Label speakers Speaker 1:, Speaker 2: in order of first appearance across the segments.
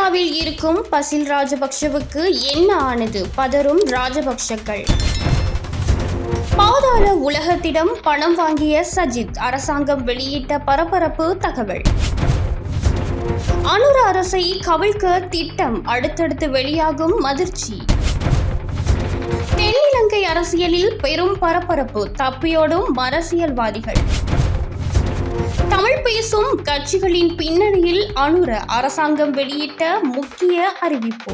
Speaker 1: ஸ்ரீலங்காவில் இருக்கும் பசில் ராஜபக்ஷவுக்கு என்ன ஆனது? பதறும் ராஜபக்ஷக்கள். பாதாள உலகத்திடம் பணம் வாங்கிய சஜித், அரசாங்கம் வெளியிட்ட பரபரப்பு தகவல். அனுர அரசை கவிழ்க்க திட்டம், அடுத்தடுத்து வெளியாகும் அதிர்ச்சி. தென்னிலங்கை அரசியலில் பெரும் பரபரப்பு, தப்பியோடும் அரசியல்வாதிகள். தமிழ் பேசும் கட்சிகளின் பின்னணியில் அனுர, அரசாங்கம் வெளியிட்ட முக்கிய அறிவிப்பு.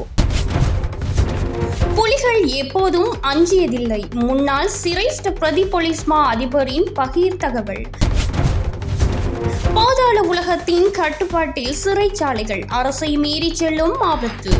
Speaker 1: புலிகள் எப்போதும் அஞ்சியதில்லை, முன்னாள் சிரேஷ்ட பிரதி போலீஸ் மா அதிபரின் பகீர் தகவல். பாதாள உலகத்தின் கட்டுப்பாட்டில் சிறைச்சாலைகள், அரசை மீறி செல்லும் ஆபத்து.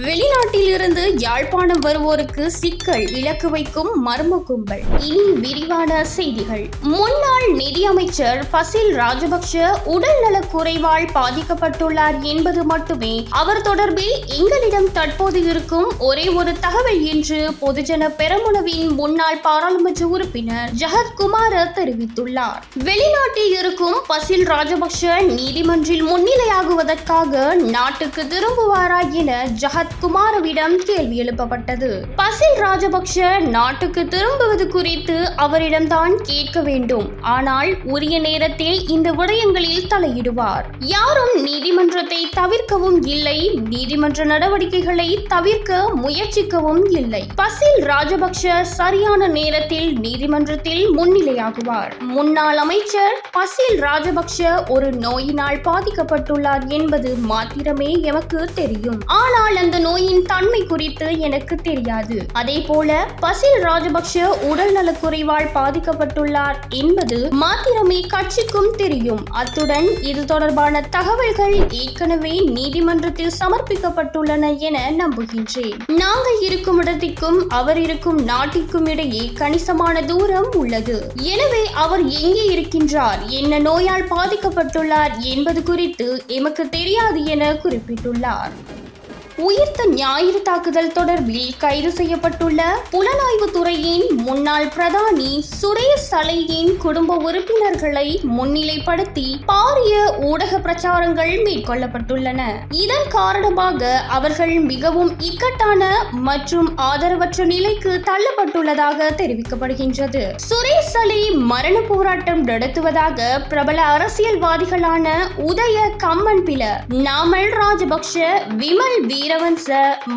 Speaker 1: வெளிநாட்டில் இருந்து யாழ்ப்பாணம் வருவோருக்கு சிக்கல், இலக்கு வைக்கும் மர்ம கும்பல். இனி விரிவான செய்திகள். முன்னாள் நிதியமைச்சர் பசில் ராஜபக்ஷ உடல்நலக் குறைவால் பாதிக்கப்பட்டுள்ளார் என்பது மட்டுமே அவர் தொடர்பில் எங்களிடம் தற்போது இருக்கும் ஒரே ஒரு தகவல் என்று பொதுஜன பெரமுனவின் முன்னாள் பாராளுமன்ற உறுப்பினர் ஜஹத் குமார தெரிவித்துள்ளார். வெளிநாட்டில் இருக்கும் பசில் ராஜபக்ஷ நீதிமன்றில் முன்னிலையாகுவதற்காக நாட்டுக்கு திரும்புவாரா என ஜஹத் குமாரவிடம் கேள்வி எழுப்பப்பட்டது. பசில் ராஜபக்ஷ நாட்டுக்கு திரும்புவது குறித்து அவரிடம்தான் கேட்க வேண்டும், ஆனால் உரிய நேரத்தில் இந்த விடயங்களில் தலையிடுவார். யாரும் நீதிமன்றத்தை தவிர்க்கவும் இல்லை, நீதிமன்ற நடவடிக்கைகளை தவிர்க்க முயற்சிக்கவும் இல்லை. பசில் ராஜபக்ஷ சரியான நேரத்தில் நீதிமன்றத்தில் முன்னிலையாகுவார். முன்னாள் அமைச்சர் பசில் ராஜபக்ஷ ஒரு நோயினால் பாதிக்கப்பட்டுள்ளார் என்பது மாத்திரமே எமக்கு தெரியும், ஆனால் அந்த நோயின் தன்மை குறித்து எனக்கு தெரியாது. அதே போல பசில் ராஜபக்ஷ உடல்நலக் குறைவால் பாதிக்கப்பட்டுள்ளார் என்பது மாத்திரமே கட்சிக்கும் தெரியும். அத்துடன் இது தொடர்பான தகவல்கள் ஏற்கனவே நீதிமன்றத்தில் சமர்ப்பிக்கப்பட்டுள்ளன என நம்புகின்றேன். நாங்கள் இருக்கும் இடத்திற்கும் அவர் இருக்கும் நாட்டிற்கும் இடையே கணிசமான தூரம் உள்ளது. எனவே அவர் எங்கே இருக்கின்றார், என்ன நோயால் பாதிக்கப்பட்டுள்ளார் என்பது குறித்து எமக்கு தெரியாது என குறிப்பிட்டுள்ளார். உயிர்த்த ஞாயிறு தாக்குதல் தொடர்பில் கைது செய்யப்பட்டுள்ள புலனாய்வு துறையின் முன்னாள் பிரதானி சுரேஷ் சலையின் குடும்ப உறுப்பினர்களை முன்னிலைப்படுத்தி பாரிய ஊடக பிரச்சாரங்கள் மேற்கொள்ளப்பட்டுள்ளன. இதன் காரணமாக அவர்கள் மிகவும் இக்கட்டான மற்றும் ஆதரவற்ற நிலைக்கு தள்ளப்பட்டுள்ளதாக தெரிவிக்கப்படுகின்றது. சுரேஷ் சலை மரண போராட்டம் நடத்துவதாக பிரபல அரசியல்வாதிகளான உதய கம்மன்பில, நாமல் ராஜபக்ஷ, விமல் வீரவன்ச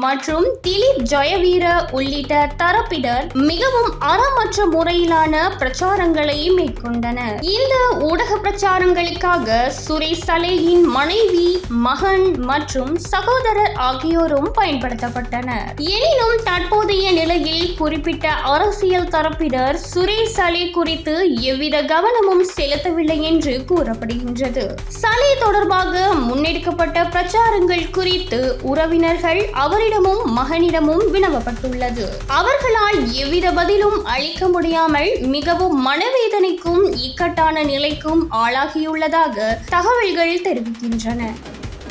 Speaker 1: மற்றும் திலீப் ஜெயவீர உள்ளிட்ட தரப்பினர் மிகவும் அறமற்ற முறையிலான பிரச்சாரங்களை மேற்கொண்டனர். இந்த ஊடக பிரச்சாரங்களுக்காக சுரேஷ் சலேயின் மனைவி, மகன் மற்றும் சகோதரர் ஆகியோரும் பயன்படுத்தப்பட்டனர். எனினும் தற்போதைய நிலையில் குறிப்பிட்ட அரசியல் தரப்பினர் சுரேஷ் சலே குறித்து எவ்வித கவனமும் செலுத்தவில்லை என்று கூறப்படுகின்றது. சலே தொடர்பாக முன்னெடுக்கப்பட்ட பிரச்சாரங்கள் குறித்து உறவினர்கள் அவரிடமும் மகனிடமும் வினவப்பட்டுள்ளது. அவர்களால் எவ்வித பதிலும் அளிக்க முடியாமல் மிகவும் மனவேதனைக்கும் இக்கட்டான நிலைக்கும் ஆளாகியுள்ளதாக தகவல்கள் தெரிவிக்கின்றன.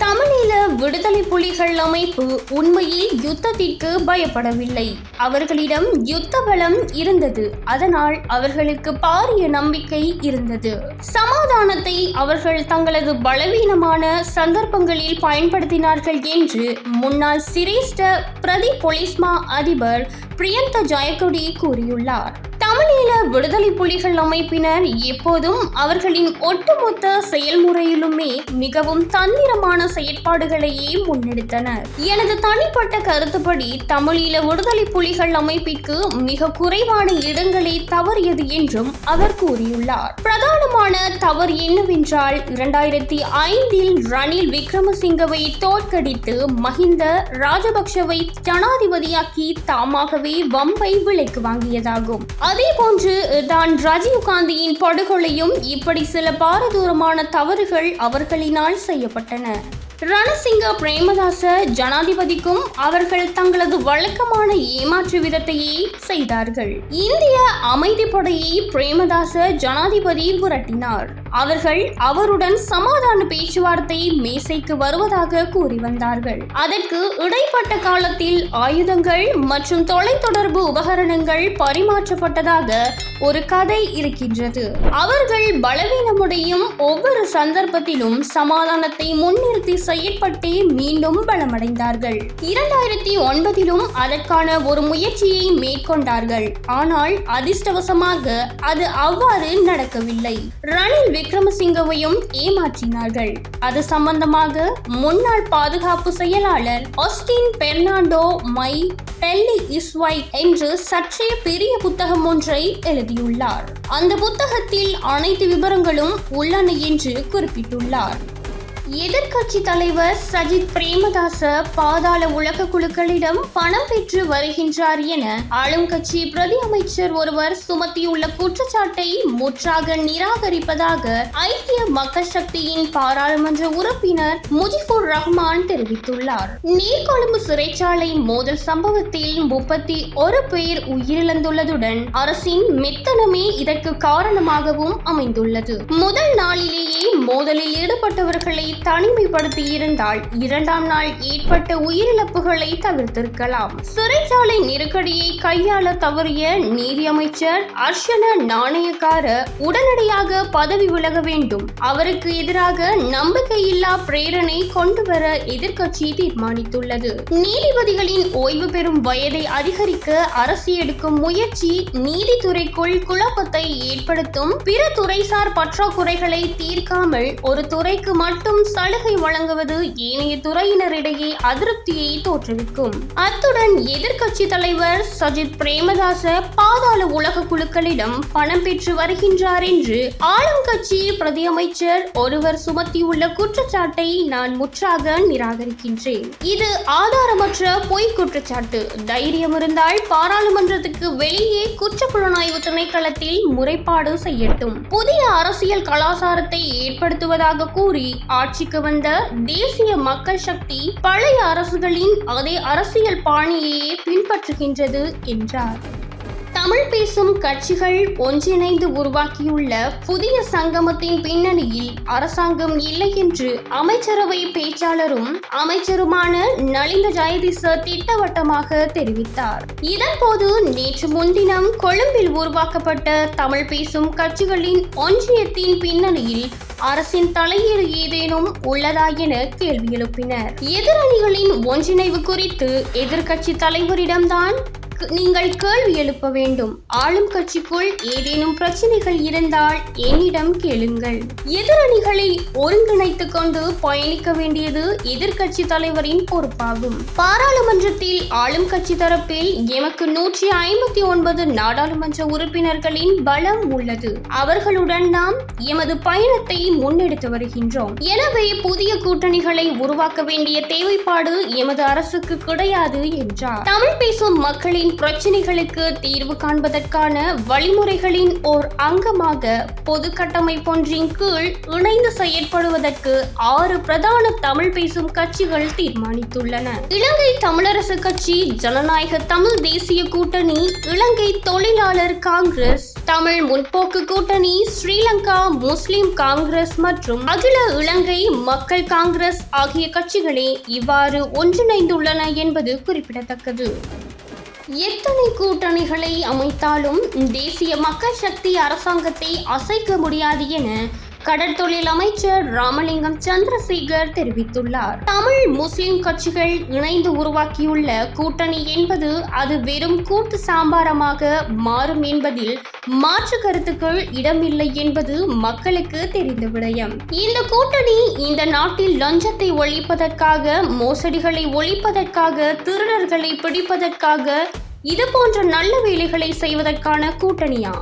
Speaker 1: தமிழீழ விடுதலை புலிகள் அமைப்பு உண்மையில் யுத்தத்திற்கு பயப்படவில்லை. அவர்களிடம் யுத்த பலம் இருந்தது, அதனால் அவர்களுக்கு பாரிய நம்பிக்கை இருந்தது. சமாதானத்தை அவர்கள் தங்களது பலவீனமான சந்தர்ப்பங்களில் பயன்படுத்தினார்கள் என்று முன்னாள் சிரேஷ்ட பிரதி போலீஸ் மா அதிபர் பிரியந்த ஜெயக்கொடி கூறியுள்ளார். தமிழீழ விடுதலை புலிகள் அமைப்பினர் எப்போதும் அவர்களின் ஒட்டுமொத்த செயல்முறையிலுமே மிகவும் தந்திரமான செயற்பாடுகளையே முன்னெடுத்தனர். எனது தனிப்பட்ட கருத்துப்படி தமிழீழ விடுதலை புலிகள் அமைப்பிற்கு மிக குறைவான இடங்களே தவறியது என்றும் அவர் கூறியுள்ளார். பிரதானமான தவறு என்னவென்றால் 2005 ரணில் விக்ரமசிங்கவை தோற்கடித்து மஹிந்த ராஜபக்ஷவை ஜனாதிபதியாக்கி தாமாகவே வம்பை விலைக்கு வாங்கியதாகும். அதேபோன்று தான் ராஜீவ் காந்தியின் படுகொலையும் இப்படி சில பாரதூரமான தவறுகள் அவர்களினால் செய்யப்பட்டன. ரணசிங்க பிரேமதாச ஜனாதிபதிக்கும் அவர்கள் தங்களது வழக்கமான ஏமாற்று விதத்தையே செய்தார்கள். இந்திய அமைதிப்படையை பிரேமதாச ஜனாதிபதி புரட்டினார். அவர்கள் அவருடன் சமாதான பேச்சுவார்த்தை மேசைக்கு வருவதாக கூறி வந்தார்கள். அதற்கு இடைப்பட்ட காலத்தில் ஆயுதங்கள் மற்றும் தொலைத்தொடர்பு உபகரணங்கள் பரிமாற்றப்பட்டதாக ஒரு கதை இருக்கின்றது. அவர்கள் பலவீனமுடையும் ஒவ்வொரு சந்தர்ப்பத்திலும் சமாதானத்தை முன்னிறுத்தி செயற்பட்டே மீண்டும் பலமடைந்தார்கள். 2009 அதற்கான ஒரு முயற்சியை மேற்கொண்டார்கள். ஆனால் அதிர்ஷ்டவசமாக அது அவ்வாறு நடக்கவில்லை. ரணில் விக்ரமசிங்கவையும் ஏமாற்றினார்கள். அது சம்பந்தமாக முன்னாள் பாதுகாப்பு செயலாளர் Austin Fernando my Delhi is white என்று சற்றே பெரிய புத்தகம் ஒன்றை எழுதியுள்ளார். அந்த புத்தகத்தில் அனைத்து விவரங்களும் உள்ளன என்று குறிப்பிட்டுள்ளார். எதிர்க்கட்சி தலைவர் சஜித் பிரேமதாச பாதாள உலக குழுக்களிடம் பணம் பெற்று வருகின்றார் என ஆளும் கட்சி பிரதி அமைச்சர் ஒருவர் சுமத்தியுள்ள குற்றச்சாட்டை முற்றாக நிராகரிப்பதாக ஐக்கிய மக்கள் சக்தியின் பாராளுமன்ற உறுப்பினர் முஜிபுர் ரஹ்மான் தெரிவித்துள்ளார். நீர்கொழும்பு சிறைச்சாலை மோதல் சம்பவத்தில் 31 பேர் உயிரிழந்துள்ளதுடன் அரசின் மெத்தனமே இதற்கு காரணமாகவும் அமைந்துள்ளது. முதல் நாளிலேயே மோதலில் ஈடுபட்டவர்களை தனிமைப்படுத்தியிருந்தால் 2ஆம் நாள் ஏற்பட்ட உயிரிழப்புகளை தவிர்த்திருக்கலாம். சிறைச்சாலை நெருக்கடியை கையாள தவறிய நீதி அமைச்சர் அர்ஷன நாணயக்கார உடனடியாக பதவி விலக வேண்டும். அவருக்கு எதிராக நம்பிக்கையில்லா பிரேரணை கொண்டுவர எதிர்க்கட்சி தீர்மானித்துள்ளது. நீதிபதிகளின் ஓய்வு பெறும் வயதை அதிகரிக்க அரசு எடுக்கும் முயற்சி நீதித்துறைக்குள் குழப்பத்தை ஏற்படுத்தும். பிற துறைசார் பற்றாக்குறைகளை தீர்க்காமல் ஒரு துறைக்கு மட்டும் சலுகை வழங்குவது ஏனைய துறையினரிடையே அதிருப்தியை தோற்றுவிக்கும். அத்துடன் எதிர்க்கட்சி தலைவர் சஜித் பிரேமதாச பாதாள உலக குழுக்களிடம் பணம் பெற்று வருகின்றார் என்று ஆளும் கட்சி பிரதி அமைச்சர் ஒருவர் சுமத்தியுள்ள குற்றச்சாட்டை நான் முற்றாக நிராகரிக்கின்றேன். இது ஆதாரமற்ற பொய் குற்றச்சாட்டு. தைரியம் இருந்தால் பாராளுமன்றத்துக்கு வெளியே குற்றப்புலனாய்வு திணைக்களத்தில் முறைப்பாடு செய்யட்டும். புதிய அரசியல் கலாச்சாரத்தை ஏற்படுத்துவதாக கூறி ஆட்சிக்கு வந்த தேசிய மக்கள் சக்தி பழைய அரசுகளின் அதே அரசியல் பாணியையே பின்பற்றுகின்றது என்றார். தமிழ் பேசும் கட்சிகள் ஒன்றிணைந்து உருவாக்கியுள்ள புதிய சங்கமத்தின் பின்னணியில் அரசாங்கம் இல்லை என்று அமைச்சரவை பேச்சாளரும் அமைச்சருமான நலிந்த ஜெயதிச திட்டவட்டமாக தெரிவித்தார். இதன்போது நேற்று முன்தினம் கொழும்பில் உருவாக்கப்பட்ட தமிழ் பேசும் கட்சிகளின் ஒன்றியத்தின் பின்னணியில் அரசின் தலையீடு ஏதேனும் உள்ளதா என கேள்வி எழுப்பினர். எதிரணிகளின் ஒன்றிணைவு குறித்து எதிர்க்கட்சி தலைவரிடம்தான் நீங்கள் கேள்வி எழுப்ப வேண்டும். ஆளும் கட்சிக்குள் ஏதேனும் பிரச்சனைகள் இருந்தால் என்னிடம் கேளுங்கள். எதிரணிகளை ஒருங்கிணைத்துக் கொண்டு பயணிக்க வேண்டியது எதிர்க்கட்சி தலைவரின் பொறுப்பாகும். பாராளுமன்றத்தில் ஆளும் கட்சி தரப்பில் எமக்கு 159 நாடாளுமன்ற உறுப்பினர்களின் பலம் உள்ளது. அவர்களுடன் நாம் எமது பயணத்தை முன்னெடுத்து வருகின்றோம். எனவே புதிய கூட்டணிகளை உருவாக்க வேண்டிய தேவைப்பாடு எமது அரசுக்கு கிடையாது என்றார். தமிழ் பேசும் மக்களின் பிரச்சனைகளுக்கு தீர்வு காண்பதற்கான வழிமுறைகளின் ஓர் அங்கமாக பொது கட்டமைப்பொன்றின் கீழ் இணைந்து செயற்படுவதற்கு 6 பிரதான தமிழ் பேசும் கட்சிகள் தீர்மானித்துள்ளன. இலங்கை தமிழரசு கட்சி, ஜனநாயக தமிழ் தேசிய கூட்டணி, இலங்கை தொழிலாளர் காங்கிரஸ், தமிழ் முற்போக்கு கூட்டணி, ஸ்ரீலங்கா முஸ்லிம் காங்கிரஸ் மற்றும் அகில இலங்கை மக்கள் காங்கிரஸ் ஆகிய கட்சிகளே இவ்வாறு ஒன்றிணைந்துள்ளன என்பது குறிப்பிடத்தக்கது. எத்தனை கூட்டணிகளை அமைத்தாலும் தேசிய மக்கள் சக்தி அரசாங்கத்தை அசைக்க முடியாது என கடற்தொழில் அமைச்சர் ராமலிங்கம் சந்திரசேகர் தெரிவித்துள்ளார். தமிழ் முஸ்லிம் கட்சிகள் இணைந்து உருவாக்கியுள்ள கூட்டணி என்பது அது வெறும் கூட்டு சாம்பாரமாக மாறும் என்பதில் மாற்று கருத்துக்கள் இடமில்லை என்பது மக்களுக்கு தெரிந்த விடயம். இந்த கூட்டணி இந்த நாட்டில் லஞ்சத்தை ஒழிப்பதற்காக, மோசடிகளை ஒழிப்பதற்காக, திருடர்களை பிடிப்பதற்காக, இது போன்ற நல்ல வேலைகளை செய்வதற்கான கூட்டணியா?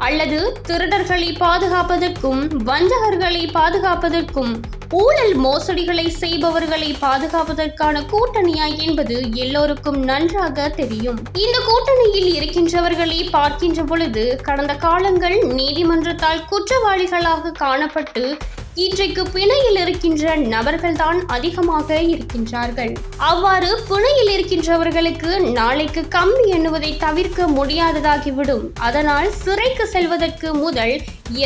Speaker 1: அல்லது திருடர்களை பாதுகாப்பதற்கும், வஞ்சகர்களை பாதுகாப்பதற்கும், ஊழல் மோசடிகளை செய்பவர்களை பாதுகாப்பதற்கான கூட்டணியா என்பது எல்லோருக்கும் நன்றாக தெரியும். இந்த கூட்டணியில் இருக்கின்றவர்களை பார்க்கின்ற பொழுது கடந்த காலங்கள் நீதிமன்றத்தால் குற்றவாளிகளாக காணப்பட்டு இன்றைக்கு பிணையில் இருக்கின்ற நபர்கள்தான் அதிகமாக இருக்கின்றார்கள். அவ்வாறு பிணையில் இருக்கின்றவர்களுக்கு நாளைக்கு கம்பி எண்ணுவதை தவிர்க்க முடியாததாகிவிடும். அதனால் சிறைக்கு செல்வதற்கு முதல்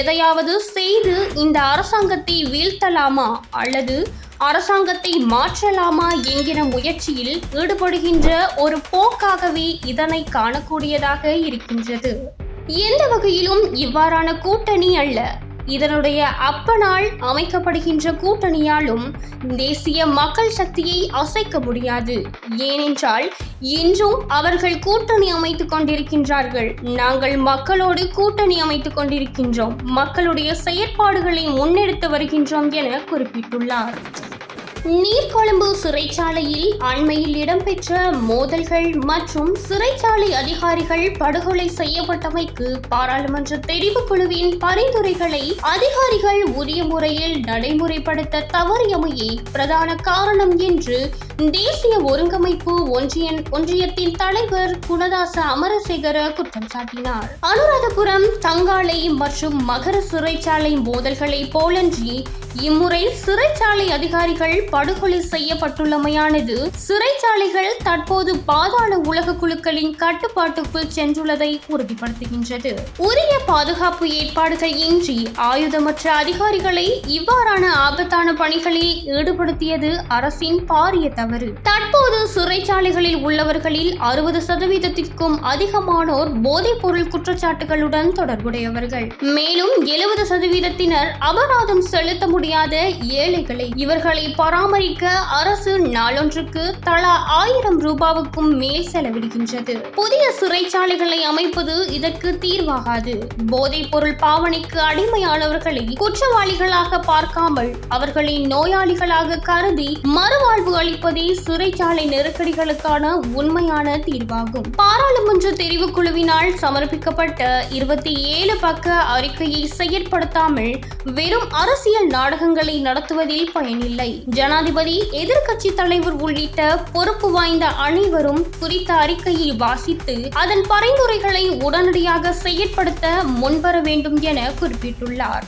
Speaker 1: எதையாவது செய்து இந்த அரசாங்கத்தை வீழ்த்தலாமா அல்லது அரசாங்கத்தை மாற்றலாமா என்கிற முயற்சியில் ஈடுபடுகின்ற ஒரு போக்காகவே இதனை காணக்கூடியதாக இருக்கின்றது. எந்த வகையிலும் இவ்வாறான கூட்டணி அல்ல. இதனுடைய அப்பனால் அமைக்கப்படுகின்ற கூட்டணியாலும் தேசிய மக்கள் சக்தியை அசைக்க முடியாது. ஏனென்றால் இன்றும் அவர்கள் கூட்டணி அமைத்துக் கொண்டிருக்கின்றார்கள். நாங்கள் மக்களோடு கூட்டணி அமைத்துக் கொண்டிருக்கின்றோம், மக்களுடைய செயற்பாடுகளை முன்னெடுத்து வருகின்றோம் என குறிப்பிட்டுள்ளார். நீர்கொழும்பு சிறைச்சாலையில் அண்மையில் இடம்பெற்ற மோதல்கள் மற்றும் சிறைச்சாலை அதிகாரிகள் படுகொலை செய்யப்பட்டமைக்கு பாராளுமன்ற தெரிவுக்குழுவின் பரிந்துரைகளை அதிகாரிகள் உரிய முறையில் நடைமுறைப்படுத்த தவறியமையே பிரதான காரணம் என்று தேசிய ஒருங்கமைப்பு ஒன்றியத்தின் தலைவர் குணதாச அமரசேகர குற்றம் சாட்டினார். அனுராதபுரம், தங்காலை மற்றும் மகர சிறைச்சாலை மோதல்களை போலன்றி இம்முறை சிறைச்சாலை அதிகாரிகள் படுகொலை செய்யப்பட்டுள்ளமையானது சிறைச்சாலைகள் தற்போது பாதாள உலக குழுக்களின் கட்டுப்பாட்டுக்குள் சென்றுள்ளதை உறுதிப்படுத்துகின்றது. உரிய பாதுகாப்பு ஏற்பாடுகள் இன்றி ஆயுதமற்ற அதிகாரிகளை இவ்வாறான ஆபத்தான பணிகளில் ஈடுபடுத்தியது அரசின் பாரிய தவறு. தற்போது சிறைச்சாலைகளில் உள்ளவர்களில் 60% அதிகமானோர் போதைப் பொருள் குற்றச்சாட்டுகளுடன் தொடர்புடையவர்கள். மேலும் 70% அபராதம் செலுத்த முடியாத ஏழைகளை. இவர்களை பராமரிக்க அரசு நாளொன்றுக்கு தலா 1000 ரூபாவுக்கும் மேல் செலவிடுகின்றது. புதிய சிறைச்சாலைகளை அமைப்பது இதற்கு தீர்வாகாது. போதைப் பொருள் பாவனைக்கு அடிமையானவர்களை குற்றவாளிகளாக பார்க்காமல் அவர்களை நோயாளிகளாக கருதி மறுவாழ்வு அளிப்பதே சிறைச்சாலை நெருக்கடிகளுக்கான உண்மையான தீர்வாகும். பாராளுமன்ற தெரிவுக்குழுவினால் சமர்ப்பிக்கப்பட்ட 27 பக்க அறிக்கையை செயற்படுத்தாமல் வெறும் அரசியல் நாடகங்களை நடத்துவதில் பயனில்லை. ஜனாதிபதி, எதிர்க்கட்சி தலைவர் உள்ளிட்ட பொறுப்பு வாய்ந்த அனைவரும் குறித்த அறிக்கையை வாசித்து அதன் பரிந்துரைகளை உடனடியாக செயற்படுத்த முன்வர வேண்டும் என குறிப்பிட்டுள்ளார்.